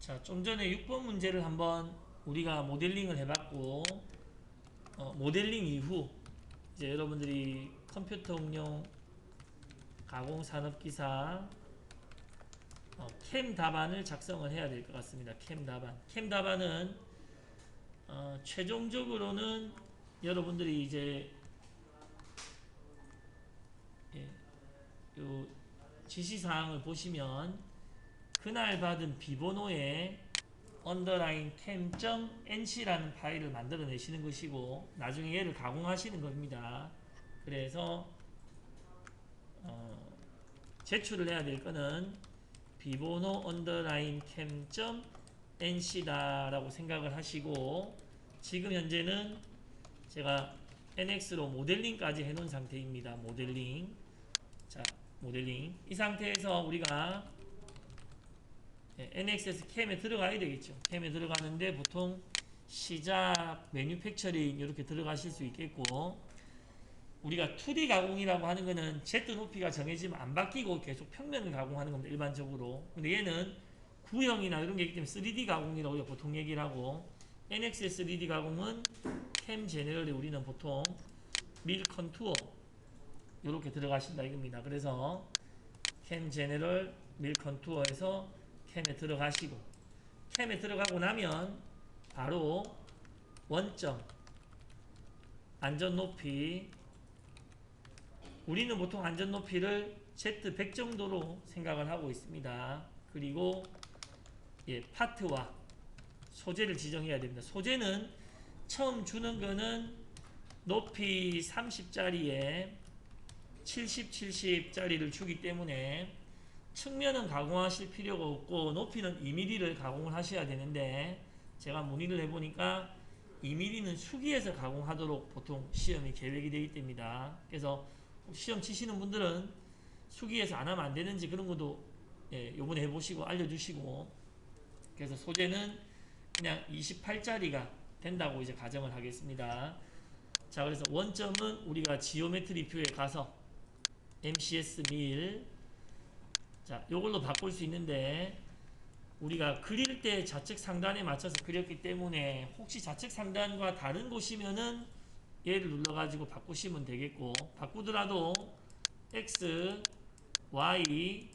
자, 좀 전에 6번 문제를 한번 우리가 모델링을 해봤고, 모델링 이후 이제 여러분들이 컴퓨터 응용 가공산업기사 캠 답안을 작성을 해야 될 것 같습니다. 캠 답안. 캠 답안은 최종적으로는 여러분들이 이제 요 지시사항을 보시면 그날 받은 비번호에 underline cam.nc라는 파일을 만들어내시는 것이고 나중에 얘를 가공하시는 겁니다. 그래서 제출을 해야 될 거는 비번호 underline cam.nc다 라고 생각을 하시고 지금 현재는 제가 NX로 모델링까지 해놓은 상태입니다. 모델링. 자, 모델링. 이 상태에서 우리가 NX에서 캠에 들어가야 되겠죠. 캠에 들어가는데 보통 시작 매뉴팩처링 이렇게 들어가실 수 있겠고 우리가 2D 가공이라고 하는 거는 Z 높이가 정해지면 안 바뀌고 계속 평면을 가공하는 겁니다. 일반적으로. 근데 얘는 구형이나 이런 게 있기 때문에 3D 가공이라고 우리가 보통 얘기를 하고 NX의 3D 가공은 캠 제너럴에 우리는 보통 밀 컨투어 이렇게 들어가신다 이겁니다. 그래서 캠 제너럴 밀 컨투어에서 캠에 들어가시고 캠에 들어가고 나면 바로 원점 안전 높이 우리는 보통 안전 높이를 Z100 정도로 생각을 하고 있습니다. 그리고 파트와 소재를 지정해야 됩니다. 소재는 처음 주는 거는 높이 30짜리에 70, 70짜리를 주기 때문에 측면은 가공하실 필요가 없고 높이는 2mm를 가공을 하셔야 되는데 제가 문의를 해보니까 2mm는 수기에서 가공하도록 보통 시험이 계획이 되어 있답니다. 그래서 시험 치시는 분들은 수기에서 안 하면 안 되는지 그런 것도 요번에 해보시고 알려주시고 그래서 소재는 그냥 28짜리가 된다고 이제 가정을 하겠습니다. 자, 그래서 원점은 우리가 지오메트리 뷰에 가서 MCS 밀 자, 요걸로 바꿀 수 있는데 우리가 그릴 때 좌측 상단에 맞춰서 그렸기 때문에 혹시 좌측 상단과 다른 곳이면은 얘를 눌러가지고 바꾸시면 되겠고 바꾸더라도 X, Y,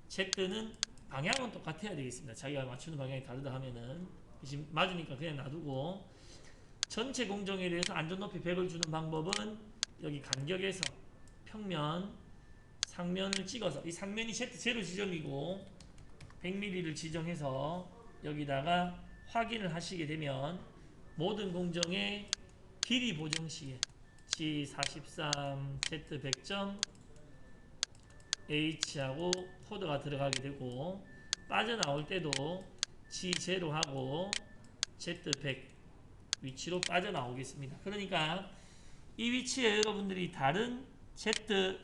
Z는 방향은 똑같아야 되겠습니다. 자기가 맞추는 방향이 다르다 하면은 지금 맞으니까 그냥 놔두고 전체 공정에 대해서 안전높이 100을 주는 방법은 여기 간격에서 평면 상면을 찍어서 이 상면이 Z0 지점이고 100mm를 지정해서 여기다가 확인을 하시게 되면 모든 공정의 길이 보정 시에 G43 Z100점 H하고 코드가 들어가게 되고 빠져나올 때도 G0하고 Z100 위치로 빠져나오겠습니다. 그러니까 이 위치에 여러분들이 다른 Z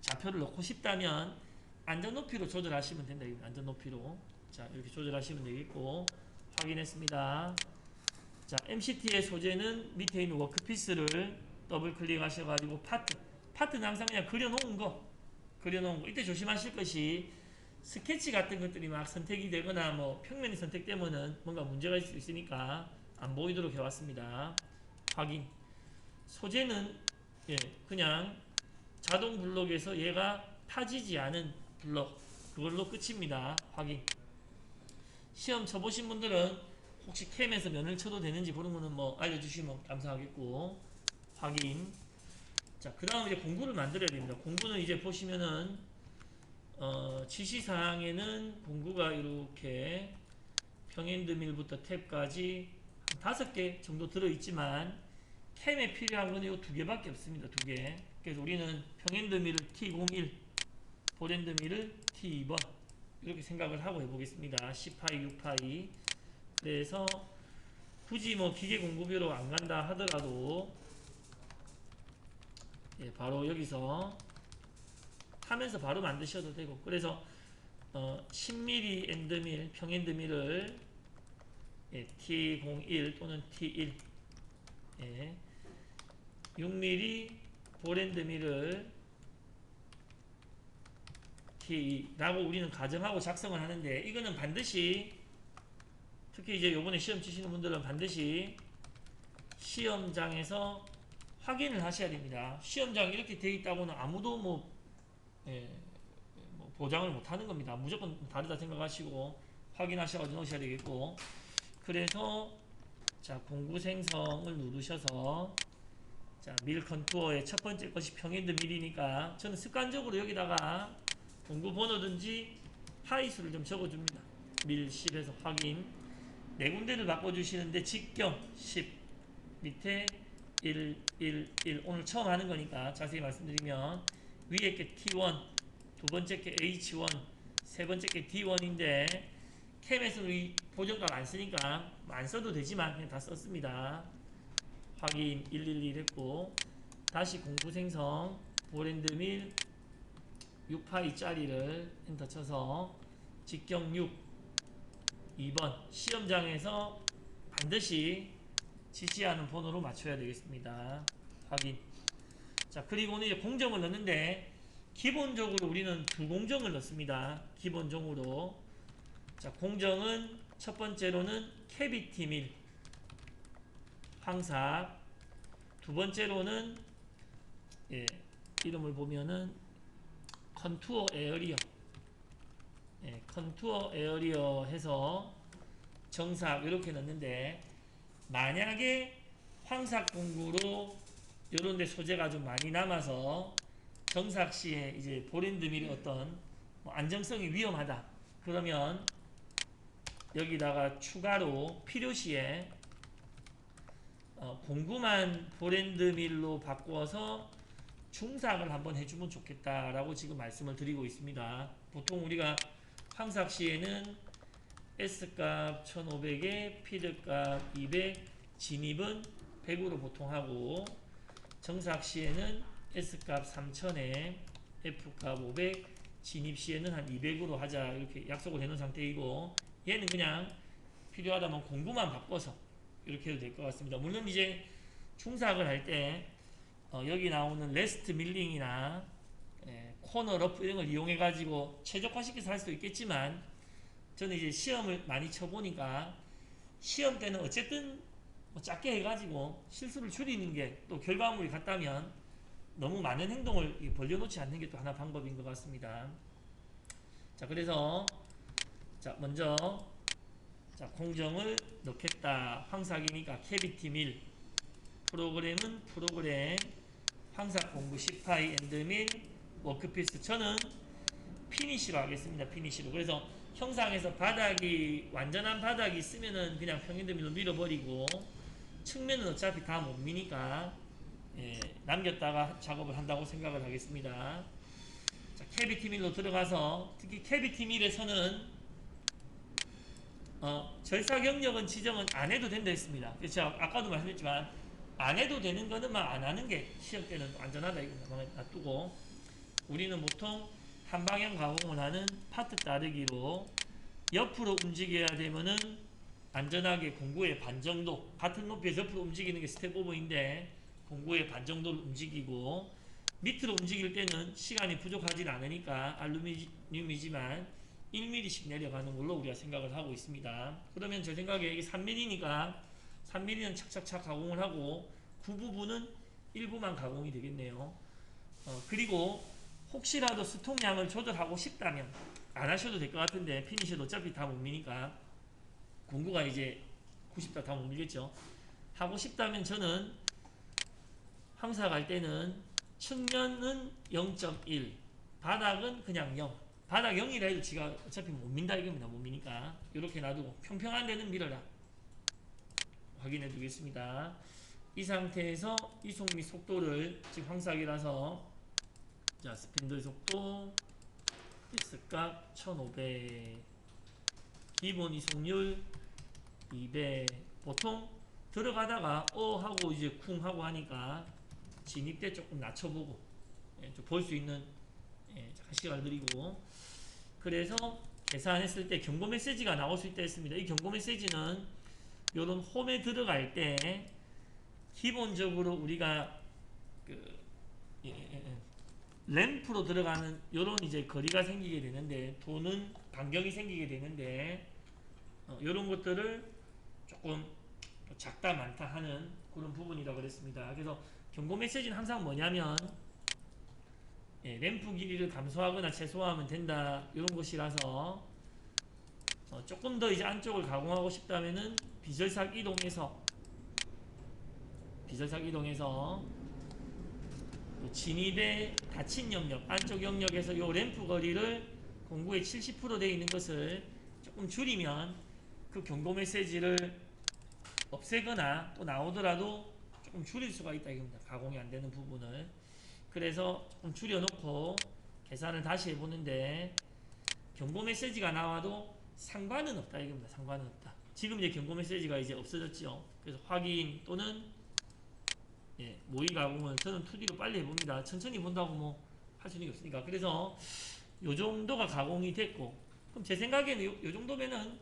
좌표를 넣고 싶다면 안전 높이로 조절하시면 된다. 안전 높이로. 자, 이렇게 조절하시면 되겠고 확인했습니다. 자, MCT의 소재는 밑에 있는 워크피스를 더블 클릭하셔가지고 파트는 항상 그냥 그려놓은 거 이때 조심하실 것이 스케치 같은 것들이 막 선택이 되거나 뭐 평면이 선택되면은 뭔가 문제가 있을 수 있으니까 안 보이도록 해왔습니다. 확인. 소재는 그냥 자동 블록에서 얘가 타지지 않은 블록 그걸로 끝입니다. 확인. 시험 쳐보신 분들은 혹시 캠에서 면을 쳐도 되는지 그런 거는 뭐 알려주시면 감사하겠고 확인. 자, 그 다음 이제 공구를 만들어야 됩니다. 공구는 이제 보시면은 지시사항에는 공구가 이렇게 평엔드밀부터 탭까지 한 5개 정도 들어있지만 캠에 필요한 건 이 2개밖에 없습니다. 2개. 그래서 우리는 평엔드밀을 T01 볼엔드밀을 T2번 이렇게 생각을 하고 해보겠습니다. 10파이, 6파이. 그래서 굳이 뭐 기계 공구비로 안 간다 하더라도 바로 여기서 하면서 바로 만드셔도 되고 그래서 10mm 엔드밀, 평엔드밀을 T01 또는 T1 6mm 볼엔드밀을 RT라고 우리는 가정하고 작성을 하는데 이거는 반드시 특히 이제 요번에 시험 치시는 분들은 반드시 시험장에서 확인을 하셔야 됩니다. 시험장 이렇게 돼 있다고는 아무도 뭐 보장을 못 하는 겁니다. 무조건 다르다 생각하시고 확인하셔가지고 넣으셔야 되겠고, 그래서 자 공구 생성을 누르셔서 자 밀 컨투어의 첫 번째 것이 평엔드 밀이니까 저는 습관적으로 여기다가 공구 번호든지 파이수를 좀 적어줍니다. 밀 10에서 확인. 네 군데를 바꿔주시는데 직경 10 밑에 1, 1, 1 오늘 처음 하는 거니까 자세히 말씀드리면 위에 게 T1, 두 번째 게 H1, 세 번째 게 D1인데 캠에서는 이 보정값 안 쓰니까 안 써도 되지만 그냥 다 썼습니다. 확인 111 했고, 다시 공구 생성 보랜드 밀 6파이짜리를 엔터 쳐서 직경 6 2번 시험장에서 반드시 지시하는 번호로 맞춰야 되겠습니다. 확인. 자, 그리고는 이제 공정을 넣는데 기본적으로 우리는 두 공정을 넣습니다. 기본적으로. 자, 공정은 첫 번째로는 캐비티 밀 황삭, 두 번째로는 이름을 보면은 컨투어 에어리어, 컨투어 에어리어 해서 정삭 이렇게 넣는데, 만약에 황삭 공구로 요런데 소재가 좀 많이 남아서 정삭 시에 이제 보랜드 밀이 어떤 안정성이 위험하다 그러면 여기다가 추가로 필요시에 공구만 보랜드 밀로 바꾸어서 중삭을 한번 해주면 좋겠다라고 지금 말씀을 드리고 있습니다. 보통 우리가 황삭 시에는 S값 1500에 피드값 200, 진입은 100으로 보통 하고, 정삭 시에는 S값 3000에 F값 500, 진입 시에는 한 200으로 하자 이렇게 약속을 해놓은 상태이고, 얘는 그냥 필요하다면 공구만 바꿔서 이렇게 해도 될 것 같습니다. 물론 이제 중삭을 할 때 여기 나오는 레스트 밀링이나 코너 러프 이런 걸 이용해 가지고 최적화시켜서 할 수도 있겠지만, 저는 이제 시험을 많이 쳐보니까 시험 때는 어쨌든 작게 해가지고 실수를 줄이는 게 또 결과물이 같다면 너무 많은 행동을 벌려놓지 않는 게 또 하나 방법인 것 같습니다. 자, 그래서 자 먼저 자 공정을 넣겠다. 황삭이니까 캐비티 밀, 프로그램은 프로그램 황삭 공구 10파이 엔드 밀 워크피스. 저는 피니쉬로 하겠습니다. 피니쉬로. 그래서 형상에서 바닥이 완전한 바닥이 있으면은 그냥 평행도 밀로 밀어버리고, 측면은 어차피 다 못 미니까 남겼다가 작업을 한다고 생각을 하겠습니다. 자, 캐비티 밀로 들어가서 특히 캐비티 밀에서는 절삭 영역은 지정은 안 해도 된다 했습니다. 그래서 제가 아까도 말씀드렸지만 안 해도 되는 거는 막 안 하는 게 시험 때는 안전하다 이거 놔두고, 우리는 보통 한 방향 가공을 하는 파트 따르기로 옆으로 움직여야 되면은 안전하게 공구의 반 정도, 같은 높이에서 옆으로 움직이는 게 스텝 오버인데 공구의 반 정도를 움직이고, 밑으로 움직일 때는 시간이 부족하지 않으니까 알루미늄이지만 1mm씩 내려가는 걸로 우리가 생각을 하고 있습니다. 그러면 제 생각에 이게 3mm니까 3mm는 착착착 가공을 하고 그 부분은 일부만 가공이 되겠네요. 그리고 혹시라도 스톡량을 조절하고 싶다면 안 하셔도 될 것 같은데, 피니셔도 어차피 다 못 미니까 공구가 이제 90도 다 못 밀겠죠. 하고 싶다면 저는 황삭할 때는 측면은 0.1, 바닥은 그냥 0. 바닥 0이라 해도 지가 어차피 못 민다 이겁니다. 못 미니까 이렇게 놔두고 평평한 데는 밀어라. 확인해 두겠습니다. 이 상태에서 이속 및 속도를, 지금 황삭이라서 자 스핀들 속도 S값 1500, 기본 이속률 200. 보통 들어가다가 하고 이제 쿵 하고 하니까 진입 때 조금 낮춰보고 좀 볼 수 있는 시간을 드리고, 그래서 계산했을 때 경고 메시지가 나올 수 있다 했습니다. 이 경고 메시지는 요런 홈에 들어갈 때 기본적으로 우리가 램프로 들어가는 요런 이제 거리가 생기게 되는데, 도는 간격이 생기게 되는데, 요런 것들을 조금 작다 많다 하는 그런 부분이라고 그랬습니다. 그래서 경고 메시지는 항상 뭐냐면, 램프 길이를 감소하거나 최소화하면 된다, 이런 것이라서, 조금 더 이제 안쪽을 가공하고 싶다면은 비절삭 이동해서 진입의 닫힌 영역, 안쪽 영역에서 요 램프 거리를 공구의 70% 되어 있는 것을 조금 줄이면 그 경고 메시지를 없애거나 또 나오더라도 조금 줄일 수가 있다 이겁니다. 가공이 안 되는 부분을. 그래서 조금 줄여놓고 계산을 다시 해보는데, 경고 메시지가 나와도 상관은 없다 이겁니다. 상관은 없다. 지금 이제 경고 메시지가 이제 없어졌죠. 그래서 확인 또는 모의 가공을 저는 2D로 빨리 해봅니다. 천천히 본다고 뭐 할 수는 없으니까. 그래서 요 정도가 가공이 됐고, 그럼 제 생각에는 요 정도면은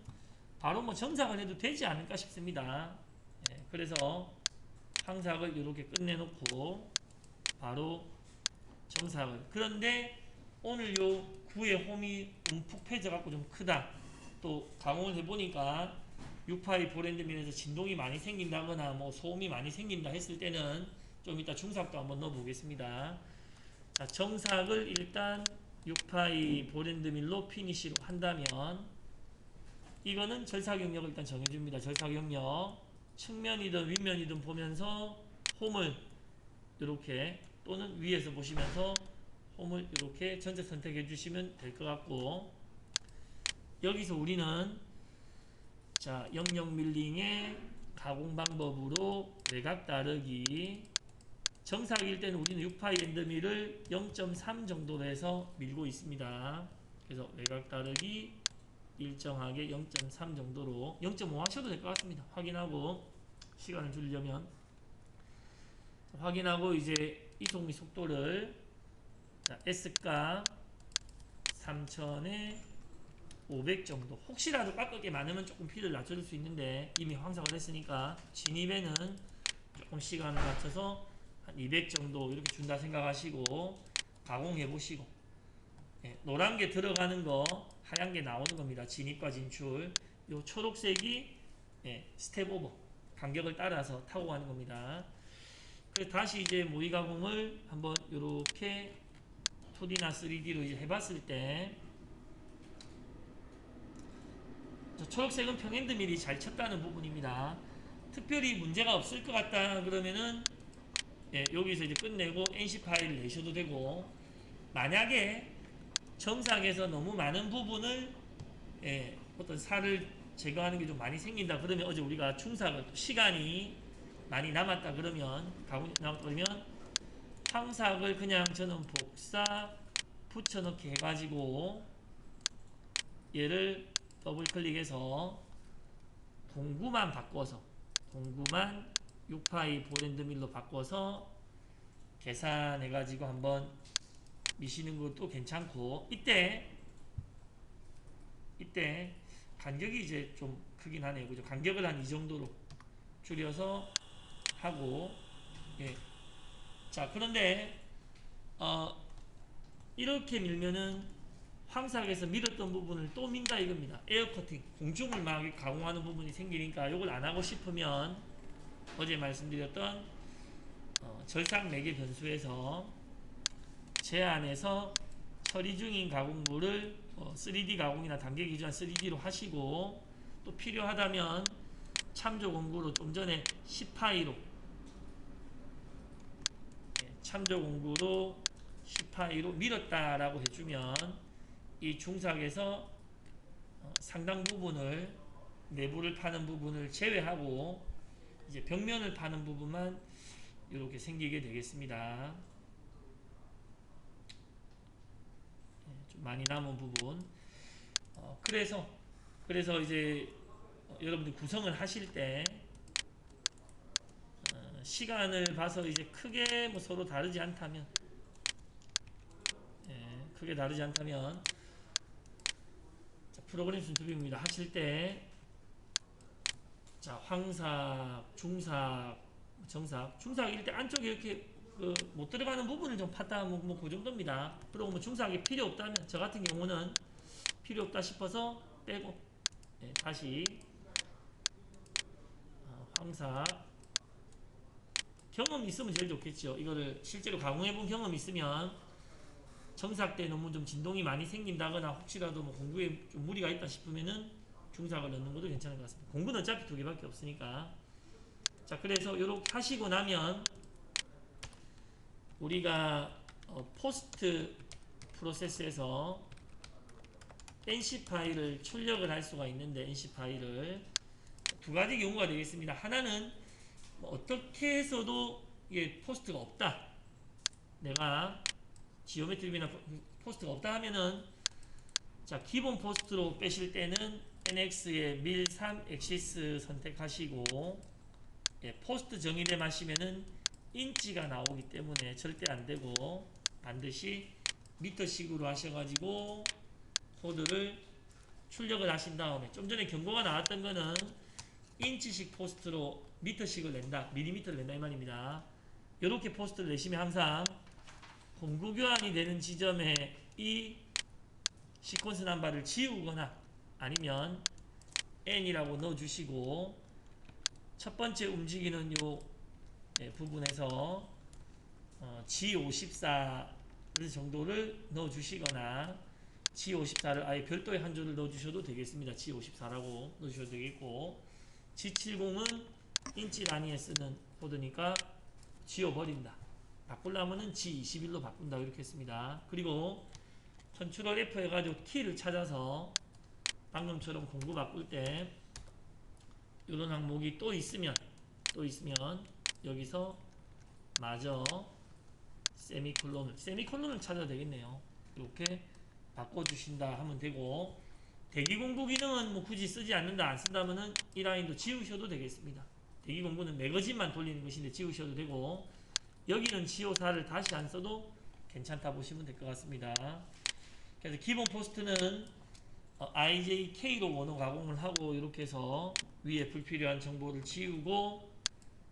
바로 뭐 정삭을 해도 되지 않을까 싶습니다. 그래서 황삭을 이렇게 끝내놓고 바로 정삭을. 그런데 오늘 요 구의 홈이 움푹 패져갖고 좀 크다. 또 가공을 해보니까 6파이 보랜드밀에서 진동이 많이 생긴다거나 뭐 소음이 많이 생긴다 했을 때는 좀 이따 중삭도 한번 넣어보겠습니다. 자, 정삭을 일단 6파이 보랜드밀로 피니시로 한다면, 이거는 절삭 영역을 일단 정해줍니다. 절삭 영역 측면이든 윗면이든 보면서 홈을 이렇게, 또는 위에서 보시면서 홈을 이렇게 전체 선택해 주시면 될 것 같고, 여기서 우리는 자, 영역 밀링의 가공 방법으로 외곽 다르기, 정삭일 때는 우리는 6파이 엔드밀을 0.3 정도로 해서 밀고 있습니다. 그래서 외곽 다르기 일정하게 0.3 정도로, 0.5 하셔도 될 것 같습니다. 확인하고, 시간을 줄이려면 확인하고, 이제 이속 및 속도를 S가 3000에 500 정도, 혹시라도 깎게 많으면 조금 피를 낮춰줄 수 있는데 이미 황삭을 했으니까 진입에는 조금 시간을 맞춰서 한 200 정도 이렇게 준다 생각하시고 가공해 보시고, 노란 게 들어가는 거, 하얀 게 나오는 겁니다. 진입과 진출. 요 초록색이 스텝 오버, 간격을 따라서 타고 가는 겁니다. 그래서 다시 이제 모의 가공을 한번 요렇게 2D나 3D로 이제 해봤을 때, 초록색은 평엔드 밀이 잘 쳤다는 부분입니다. 특별히 문제가 없을 것 같다 그러면은 여기서 이제 끝내고 NC 파일을 내셔도 되고, 만약에 정상에서 너무 많은 부분을 어떤 살을 제거하는 게 좀 많이 생긴다 그러면, 어제 우리가 중삭을 시간이 많이 남았다 그러면, 가공이 남았다 그러면 황삭을 그냥 저는 복사 붙여넣기 해가지고 얘를 더블 클릭해서 동구만 바꿔서, 동구만 6파이 보랜드밀로 바꿔서 계산해가지고 한번 미시는 것도 괜찮고, 이때 간격이 이제 좀 크긴 하네요. 그죠? 간격을 한 이 정도로 줄여서 하고, 자, 그런데 이렇게 밀면은 황삭에서 밀었던 부분을 또 민다 이겁니다. 에어 커팅, 공중을 막 가공하는 부분이 생기니까 이걸 안 하고 싶으면 어제 말씀드렸던 절삭 매개 변수에서 제안에서 처리 중인 가공물을 3D 가공이나 단계 기준한 3D로 하시고, 또 필요하다면 참조 공구로 좀 전에 10파이로 참조 공구로 10파이로 밀었다라고 해주면 이 중삭에서 상당 부분을, 내부를 파는 부분을 제외하고 이제 벽면을 파는 부분만 이렇게 생기게 되겠습니다. 좀 많이 남은 부분. 그래서 이제 여러분들 구성을 하실 때 시간을 봐서 이제 크게 뭐 서로 다르지 않다면, 크게 다르지 않다면, 자, 프로그램 순투비입니다. 하실 때, 자, 황삭, 중삭, 정삭, 중삭일 때 안쪽에 이렇게 그 못 들어가는 부분을 좀 팠다 그 정도입니다. 그리고 뭐 중사하기 필요 없다면 저 같은 경우는 필요 없다 싶어서 빼고 다시 황사 경험이 있으면 제일 좋겠죠. 이거를 실제로 가공해본 경험이 있으면 정삭 때 너무 좀 진동이 많이 생긴다거나 혹시라도 뭐 공구에 좀 무리가 있다 싶으면은 중삭을 넣는 것도 괜찮을 것 같습니다. 공구는 어차피 두 개밖에 없으니까. 자, 그래서 이렇게 하시고 나면 우리가 포스트 프로세스에서 NC 파일을 출력을 할 수가 있는데 NC 파일을 두 가지 경우가 되겠습니다. 하나는 뭐 어떻게 해서도 이게 포스트가 없다. 내가 지오메트리나 포스트가 없다 하면은 자 기본 포스트로 빼실 때는 NX의 밀3 엑시스 선택하시고 포스트 정의를 마시면은 인치가 나오기 때문에 절대 안되고 반드시 미터식으로 하셔가지고 코드를 출력을 하신 다음에 좀 전에 경고가 나왔던 거는 인치식 포스트로 미터식을 낸다, 밀리미터를 낸다 이 말입니다. 이렇게 포스트를 내시면 항상 공구 교환이 되는 지점에 이 시퀀스 넘버를 지우거나 아니면 n이라고 넣어주시고 첫 번째 움직이는 요 부분에서 G54 정도를 넣어주시거나 G54를 아예 별도의 한 줄을 넣어주셔도 되겠습니다. G54라고 넣으셔도 되겠고 G70은 인치 단위에 쓰는 코드니까 지워버린다. 바꾸려면은 G21로 바꾼다. 이렇게 했습니다. 그리고 컨트롤 F 해가지고 키를 찾아서 방금처럼 공구 바꿀 때 이런 항목이 또 있으면 여기서 마저 세미콜론을 찾아야 되겠네요. 이렇게 바꿔주신다 하면 되고 대기공구 기능은 뭐 굳이 쓰지 않는다 안 쓴다면은 이 라인도 지우셔도 되겠습니다. 대기공구는 매거진만 돌리는 것인데 지우셔도 되고 여기는 G54를 다시 안 써도 괜찮다 보시면 될 것 같습니다. 그래서 기본 포스트는 IJK로 원호 가공을 하고 이렇게 해서 위에 불필요한 정보를 지우고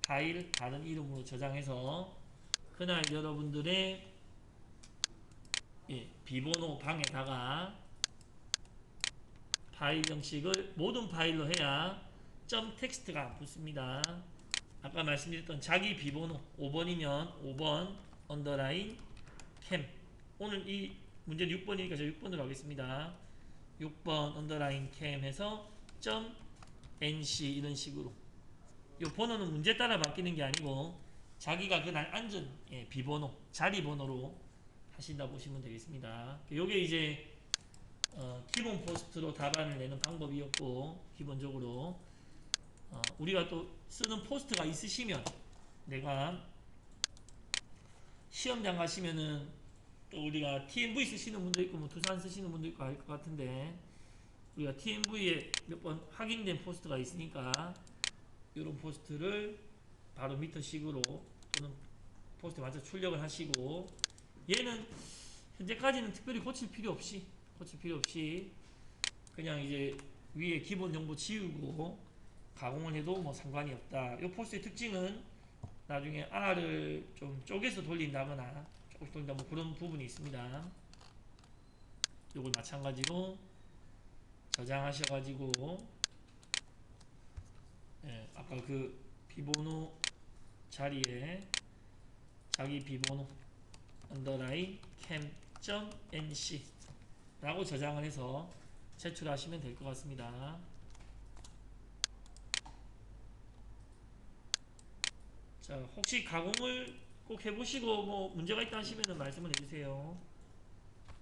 파일 다른 이름으로 저장해서 그날 여러분들의 비번호 방에다가 파일 형식을 모든 파일로 해야 점 텍스트가 안 붙습니다. 아까 말씀드렸던 자기 비번호 5번이면 5번 언더라인 캠 오늘 이 문제는 6번이니까 저 6번으로 하겠습니다. 6번 언더라인 캠 해서 점 nc 이런 식으로 이 번호는 문제 따라 바뀌는 게 아니고 자기가 그날 앉은 비번호 자리 번호로 하신다 보시면 되겠습니다. 요게 이제 기본 포스트로 답안을 내는 방법이었고 기본적으로 우리가 또 쓰는 포스트가 있으시면 내가 시험장 가시면은 또 우리가 TMV 쓰시는 분도 있고 뭐 두산 쓰시는 분도 있고 할 것 같은데 우리가 TMV에 몇 번 확인된 포스트가 있으니까 이런 포스트를 바로 미터식으로 또는 포스트에 맞춰 출력을 하시고 얘는 현재까지는 특별히 고칠 필요 없이 그냥 이제 위에 기본 정보 지우고 가공을 해도 뭐 상관이 없다. 이 포스트의 특징은 나중에 R을 좀 쪼개서 돌린다거나 조금씩 돌린다 뭐 그런 부분이 있습니다. 이걸 마찬가지로 저장하셔가지고 아까 그 비번호 자리에 자기 비번호 언더라인 캠.nc 라고 저장을 해서 제출하시면 될 것 같습니다. 자, 혹시 가공을 꼭 해보시고 뭐 문제가 있다 하시면 말씀을 해주세요.